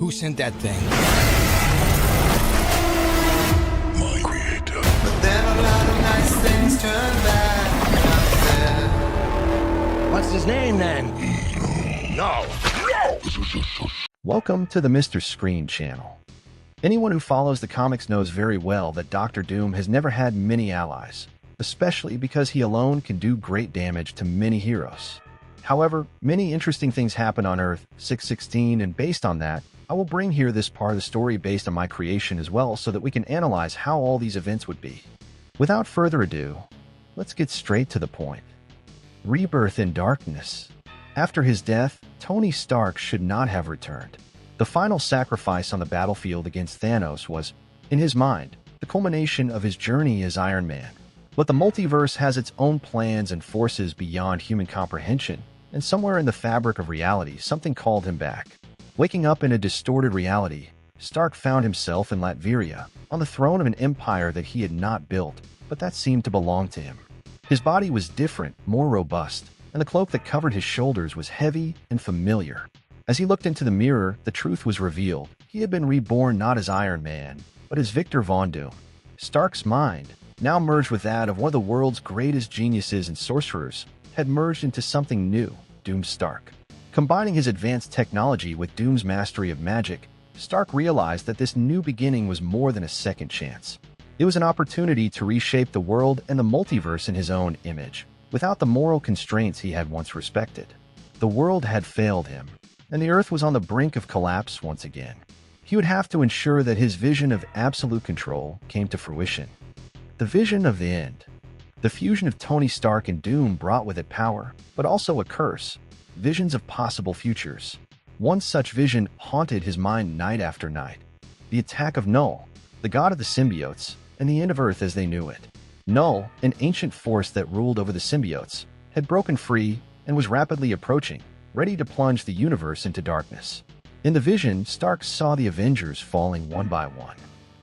Who sent that thing? My creator. But then a lot of nice things turn bad out there. What's his name, then? No! Welcome to the Mr. Screen channel. Anyone who follows the comics knows very well that Doctor Doom has never had many allies, especially because he alone can do great damage to many heroes. However, many interesting things happen on Earth 616, and based on that, I will bring here this part of the story based on my creation as well so that we can analyze how all these events would be. Without further ado, let's get straight to the point. Rebirth in darkness. After his death, Tony Stark should not have returned. The final sacrifice on the battlefield against Thanos was, in his mind, the culmination of his journey as Iron Man. But the multiverse has its own plans and forces beyond human comprehension, and somewhere in the fabric of reality, something called him back. Waking up in a distorted reality, Stark found himself in Latveria, on the throne of an empire that he had not built, but that seemed to belong to him. His body was different, more robust, and the cloak that covered his shoulders was heavy and familiar. As he looked into the mirror, the truth was revealed. He had been reborn not as Iron Man, but as Victor Von Doom. Stark's mind, now merged with that of one of the world's greatest geniuses and sorcerers, had merged into something new, Doom Stark. Combining his advanced technology with Doom's mastery of magic, Stark realized that this new beginning was more than a second chance. It was an opportunity to reshape the world and the multiverse in his own image, without the moral constraints he had once respected. The world had failed him, and the Earth was on the brink of collapse once again. He would have to ensure that his vision of absolute control came to fruition. The vision of the end. The fusion of Tony Stark and Doom brought with it power, but also a curse, visions of possible futures. One such vision haunted his mind night after night. The attack of Knull, the god of the symbiotes, and the end of Earth as they knew it. Knull, an ancient force that ruled over the symbiotes, had broken free and was rapidly approaching, ready to plunge the universe into darkness. In the vision, Stark saw the Avengers falling one by one.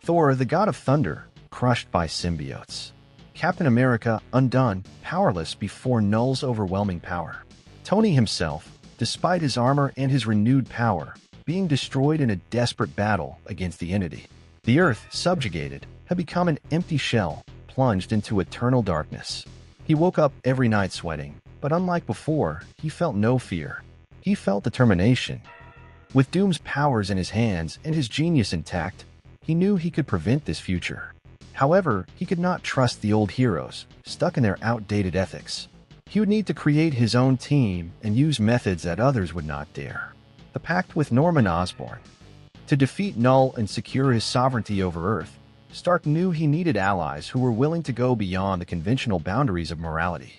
Thor, the god of thunder, crushed by symbiotes. Captain America, undone, powerless before Knull's overwhelming power. Tony himself, despite his armor and his renewed power, being destroyed in a desperate battle against the entity. The Earth, subjugated, had become an empty shell, plunged into eternal darkness. He woke up every night sweating, but unlike before, he felt no fear. He felt determination. With Doom's powers in his hands and his genius intact, he knew he could prevent this future. However, he could not trust the old heroes, stuck in their outdated ethics. He would need to create his own team and use methods that others would not dare. The pact with Norman Osborn. To defeat Knull and secure his sovereignty over Earth, Stark knew he needed allies who were willing to go beyond the conventional boundaries of morality.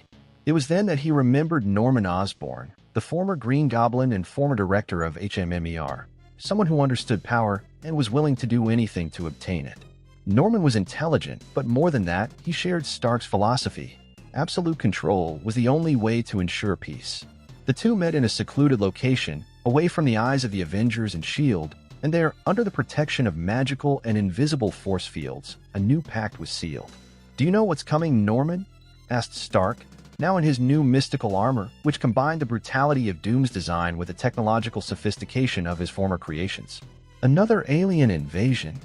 It was then that he remembered Norman Osborn, the former Green Goblin and former director of HMMER, someone who understood power and was willing to do anything to obtain it. Norman was intelligent, but more than that, he shared Stark's philosophy. Absolute control was the only way to ensure peace. The two met in a secluded location, away from the eyes of the Avengers and S.H.I.E.L.D., and there, under the protection of magical and invisible force fields, a new pact was sealed. "Do you know what's coming, Norman?" asked Stark, now in his new mystical armor, which combined the brutality of Doom's design with the technological sophistication of his former creations. "Another alien invasion.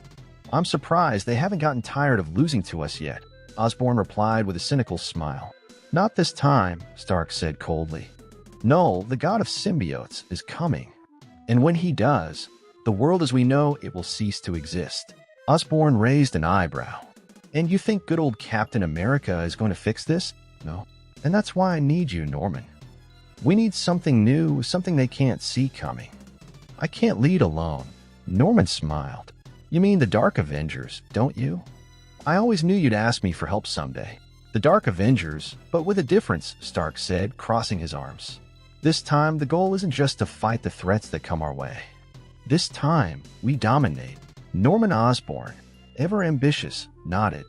I'm surprised they haven't gotten tired of losing to us yet," Osborn replied with a cynical smile. "Not this time," Stark said coldly. "Knull, the god of symbiotes, is coming. And when he does, the world as we know it will cease to exist." Osborn raised an eyebrow. "And you think good old Captain America is going to fix this?" "No. And that's why I need you, Norman. We need something new, something they can't see coming. I can't lead alone." Norman smiled. "You mean the Dark Avengers, don't you? I always knew you'd ask me for help someday." "The Dark Avengers, but with a difference," Stark said, crossing his arms. "This time, the goal isn't just to fight the threats that come our way. This time, we dominate." Norman Osborn, ever ambitious, nodded.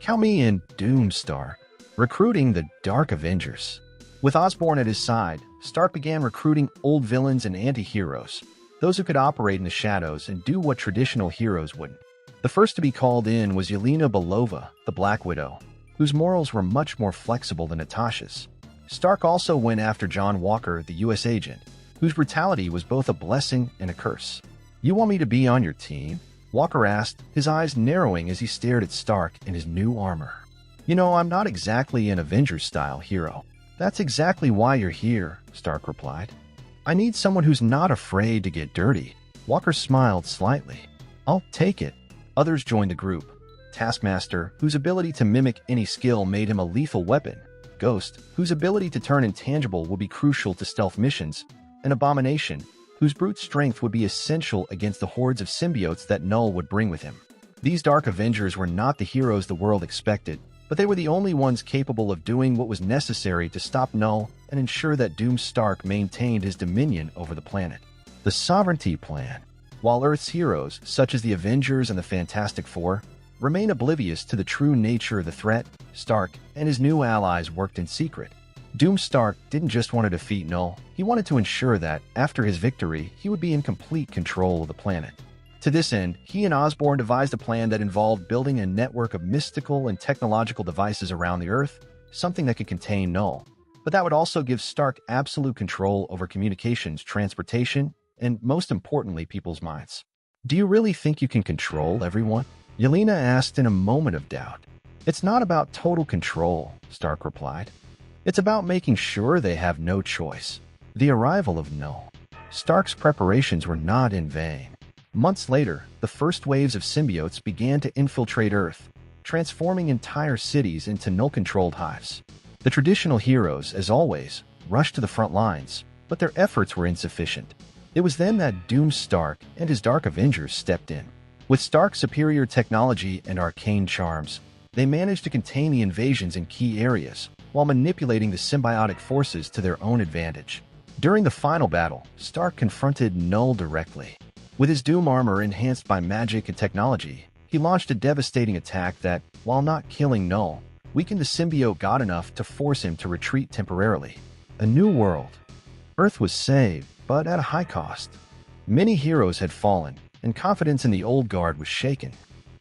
"Count me in, Doom Stark. Recruiting the Dark Avengers." With Osborn at his side, Stark began recruiting old villains and anti-heroes, those who could operate in the shadows and do what traditional heroes wouldn't. The first to be called in was Yelena Belova, the Black Widow, whose morals were much more flexible than Natasha's. Stark also went after John Walker, the U.S. agent, whose brutality was both a blessing and a curse. You want me to be on your team? Walker asked, his eyes narrowing as he stared at Stark in his new armor. You know, I'm not exactly an Avengers-style hero. That's exactly why you're here, Stark replied. I need someone who's not afraid to get dirty. Walker smiled slightly. I'll take it. Others joined the group. Taskmaster, whose ability to mimic any skill made him a lethal weapon. Ghost, whose ability to turn intangible would be crucial to stealth missions. And Abomination, whose brute strength would be essential against the hordes of symbiotes that Knull would bring with him. These Dark Avengers were not the heroes the world expected, but they were the only ones capable of doing what was necessary to stop Knull and ensure that Doom Stark maintained his dominion over the planet. The Sovereignty Plan. While Earth's heroes, such as the Avengers and the Fantastic Four, remain oblivious to the true nature of the threat, Stark and his new allies worked in secret. Doom Stark didn't just want to defeat Knull, he wanted to ensure that, after his victory, he would be in complete control of the planet. To this end, he and Osborn devised a plan that involved building a network of mystical and technological devices around the Earth, something that could contain Knull. But that would also give Stark absolute control over communications, transportation, and most importantly, people's minds. Do you really think you can control everyone? Yelena asked in a moment of doubt. It's not about total control, Stark replied. It's about making sure they have no choice. The arrival of Knull. Stark's preparations were not in vain. Months later, the first waves of symbiotes began to infiltrate Earth, transforming entire cities into Knull-controlled hives. The traditional heroes, as always, rushed to the front lines, but their efforts were insufficient. It was then that Doom Stark and his Dark Avengers stepped in. With Stark's superior technology and arcane charms, they managed to contain the invasions in key areas, while manipulating the symbiotic forces to their own advantage. During the final battle, Stark confronted Knull directly. With his Doom armor enhanced by magic and technology, he launched a devastating attack that, while not killing Knull, weakened the symbiote god enough to force him to retreat temporarily. A new world. Earth was saved, but at a high cost. Many heroes had fallen, and confidence in the old guard was shaken.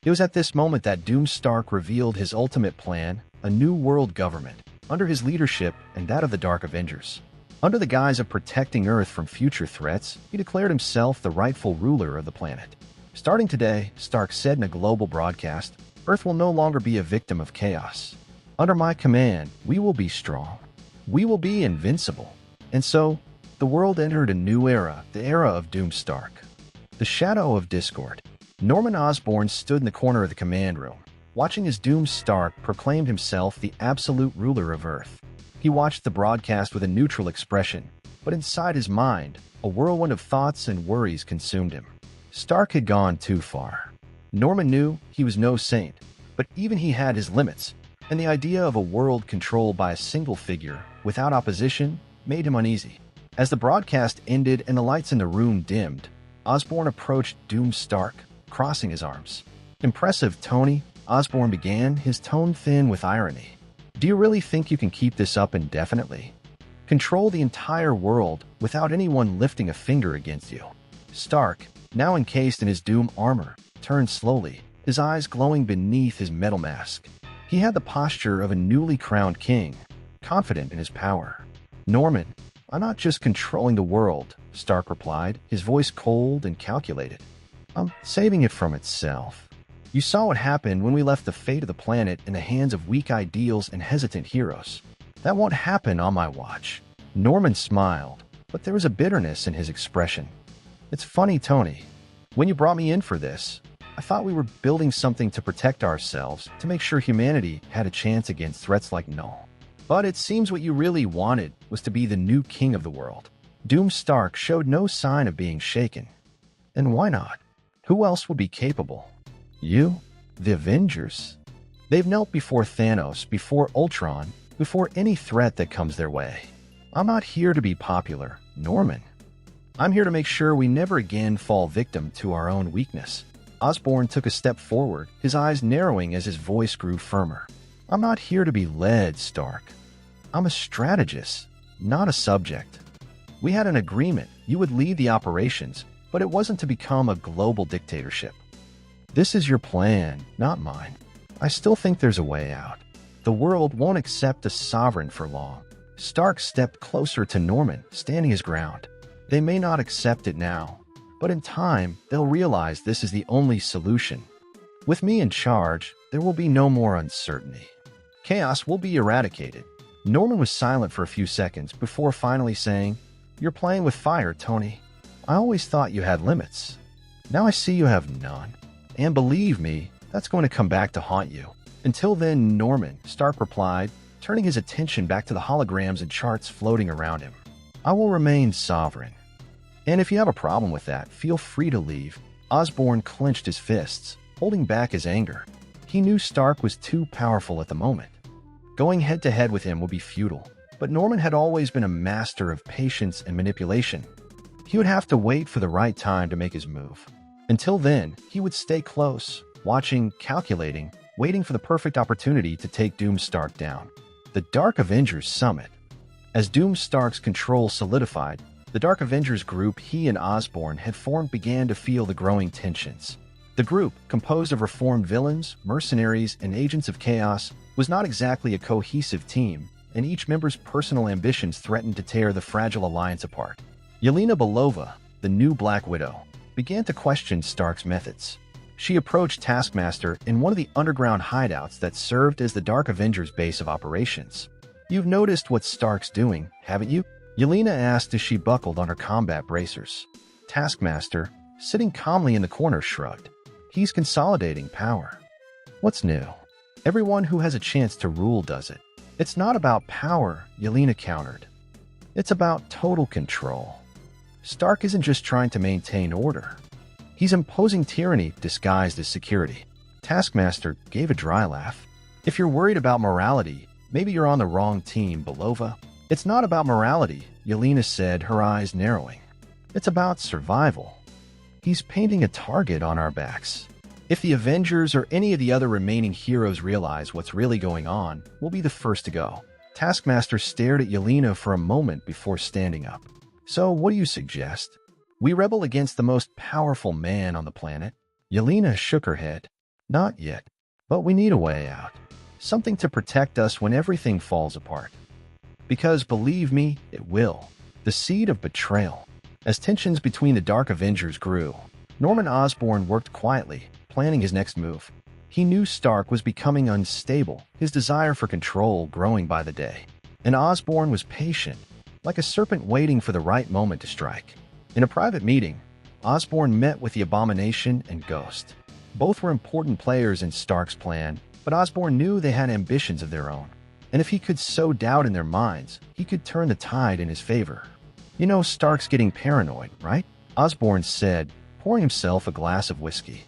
It was at this moment that Doom Stark revealed his ultimate plan, a new world government, under his leadership and that of the Dark Avengers. Under the guise of protecting Earth from future threats, he declared himself the rightful ruler of the planet. Starting today, Stark said in a global broadcast, Earth will no longer be a victim of chaos. Under my command, we will be strong. We will be invincible. And so, the world entered a new era, the era of Doom Stark. The shadow of discord. Norman Osborn stood in the corner of the command room, watching as Doom Stark proclaimed himself the absolute ruler of Earth. He watched the broadcast with a neutral expression, but inside his mind, a whirlwind of thoughts and worries consumed him. Stark had gone too far. Norman knew he was no saint, but even he had his limits, and the idea of a world controlled by a single figure, without opposition, made him uneasy. As the broadcast ended and the lights in the room dimmed, Osborn approached Doom Stark, crossing his arms. Impressive, Tony, Osborn began, his tone thin with irony. Do you really think you can keep this up indefinitely? Control the entire world without anyone lifting a finger against you? Stark, now encased in his Doom armor, turned slowly, his eyes glowing beneath his metal mask. He had the posture of a newly crowned king, confident in his power. Norman, I'm not just controlling the world, Stark replied, his voice cold and calculated. I'm saving it from itself. You saw what happened when we left the fate of the planet in the hands of weak ideals and hesitant heroes. That won't happen on my watch. Norman smiled, but there was a bitterness in his expression. It's funny, Tony. When you brought me in for this, I thought we were building something to protect ourselves, to make sure humanity had a chance against threats like Knull. But it seems what you really wanted was to be the new king of the world. Doom Stark showed no sign of being shaken. And why not? Who else would be capable? You? The Avengers? They've knelt before Thanos, before Ultron, before any threat that comes their way. I'm not here to be popular, Norman. I'm here to make sure we never again fall victim to our own weakness. Osborn took a step forward, his eyes narrowing as his voice grew firmer. I'm not here to be led, Stark. I'm a strategist, not a subject. We had an agreement. You would lead the operations, but it wasn't to become a global dictatorship. This is your plan, not mine. I still think there's a way out. The world won't accept a sovereign for long. Stark stepped closer to Norman, standing his ground. They may not accept it now, But in time, they'll realize this is the only solution. With me in charge, there will be no more uncertainty. Chaos will be eradicated. Norman was silent for a few seconds before finally saying, "You're playing with fire, Tony. I always thought you had limits. Now I see you have none. And believe me, that's going to come back to haunt you." "Until then, Norman," Stark replied, turning his attention back to the holograms and charts floating around him. "I will remain sovereign. And if you have a problem with that, feel free to leave." Osborn clenched his fists, holding back his anger. He knew Stark was too powerful at the moment. Going head-to-head with him would be futile, but Norman had always been a master of patience and manipulation. He would have to wait for the right time to make his move. Until then, he would stay close, watching, calculating, waiting for the perfect opportunity to take Doom Stark down. The Dark Avengers Summit. As Doom Stark's control solidified, the Dark Avengers group he and Osborn had formed began to feel the growing tensions. The group, composed of reformed villains, mercenaries, and agents of chaos, was not exactly a cohesive team, and each member's personal ambitions threatened to tear the fragile alliance apart. Yelena Belova, the new Black Widow, began to question Stark's methods. She approached Taskmaster in one of the underground hideouts that served as the Dark Avengers' base of operations. "You've noticed what Stark's doing, haven't you?" Yelena asked as she buckled on her combat bracers. Taskmaster, sitting calmly in the corner, shrugged. "He's consolidating power." "What's new?" "Everyone who has a chance to rule does it." "It's not about power," Yelena countered. "It's about total control. Stark isn't just trying to maintain order. He's imposing tyranny disguised as security." Taskmaster gave a dry laugh. "If you're worried about morality, maybe you're on the wrong team, Belova." "It's not about morality," Yelena said, her eyes narrowing. "It's about survival. He's painting a target on our backs. If the Avengers or any of the other remaining heroes realize what's really going on, we'll be the first to go." Taskmaster stared at Yelena for a moment before standing up. "So what do you suggest? We rebel against the most powerful man on the planet?" Yelena shook her head. "Not yet. But we need a way out. Something to protect us when everything falls apart. Because, believe me, it will. The seed of betrayal." As tensions between the Dark Avengers grew, Norman Osborn worked quietly, planning his next move. He knew Stark was becoming unstable, his desire for control growing by the day. And Osborn was patient, like a serpent waiting for the right moment to strike. In a private meeting, Osborn met with the Abomination and Ghost. Both were important players in Stark's plan, but Osborn knew they had ambitions of their own. And if he could sow doubt in their minds, he could turn the tide in his favor. "You know Stark's getting paranoid, right?" Osborn said, pouring himself a glass of whiskey.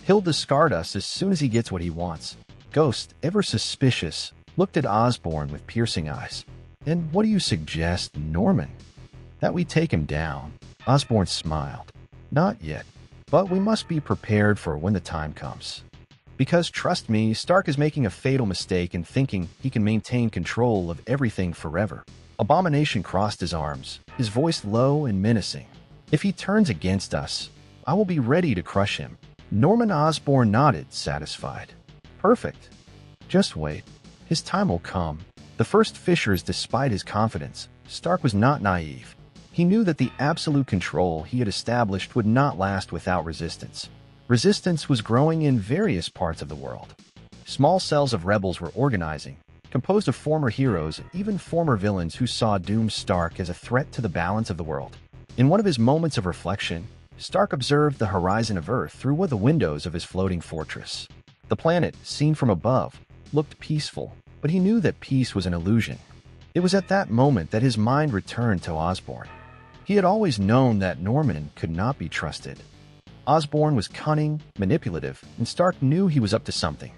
"He'll discard us as soon as he gets what he wants." Ghost, ever suspicious, looked at Osborn with piercing eyes. "And what do you suggest, Norman?" "That we take him down." Osborn smiled. "Not yet, but we must be prepared for when the time comes. Because, trust me, Stark is making a fatal mistake in thinking he can maintain control of everything forever." Abomination crossed his arms, his voice low and menacing. "If he turns against us, I will be ready to crush him." Norman Osborn nodded, satisfied. "Perfect. Just wait. His time will come." The first fissures, despite his confidence, Stark was not naive. He knew that the absolute control he had established would not last without resistance. Resistance was growing in various parts of the world. Small cells of rebels were organizing, composed of former heroes and even former villains who saw Doom Stark as a threat to the balance of the world. In one of his moments of reflection, Stark observed the horizon of Earth through one of the windows of his floating fortress. The planet, seen from above, looked peaceful, but he knew that peace was an illusion. It was at that moment that his mind returned to Osborn. He had always known that Norman could not be trusted. Osborn was cunning, manipulative, and Stark knew he was up to something.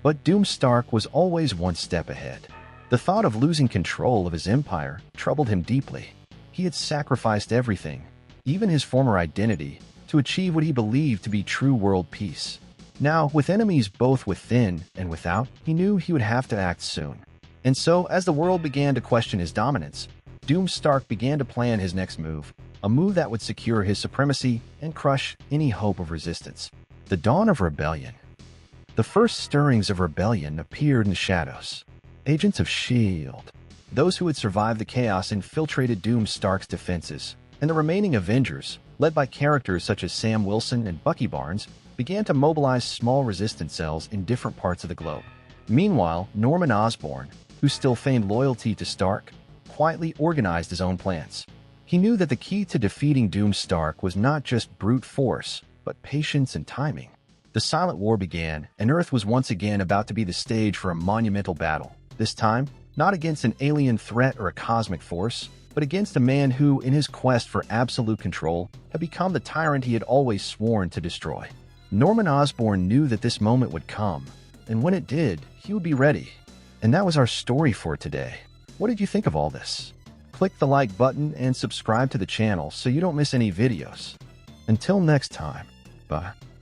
But Doom Stark was always one step ahead. The thought of losing control of his empire troubled him deeply. He had sacrificed everything, even his former identity, to achieve what he believed to be true world peace. Now, with enemies both within and without, he knew he would have to act soon. And so, as the world began to question his dominance, Doom Stark began to plan his next move, a move that would secure his supremacy and crush any hope of resistance. The dawn of rebellion. The first stirrings of rebellion appeared in the shadows. Agents of S.H.I.E.L.D., those who had survived the chaos, infiltrated Doom Stark's defenses, and the remaining Avengers, led by characters such as Sam Wilson and Bucky Barnes, began to mobilize small resistance cells in different parts of the globe. Meanwhile, Norman Osborn, who still feigned loyalty to Stark, quietly organized his own plans. He knew that the key to defeating Doom Stark was not just brute force, but patience and timing. The Silent War began, and Earth was once again about to be the stage for a monumental battle. This time, not against an alien threat or a cosmic force, but against a man who, in his quest for absolute control, had become the tyrant he had always sworn to destroy. Norman Osborn knew that this moment would come, and when it did, he would be ready. And that was our story for today. What did you think of all this? Click the like button and subscribe to the channel so you don't miss any videos. Until next time, bye.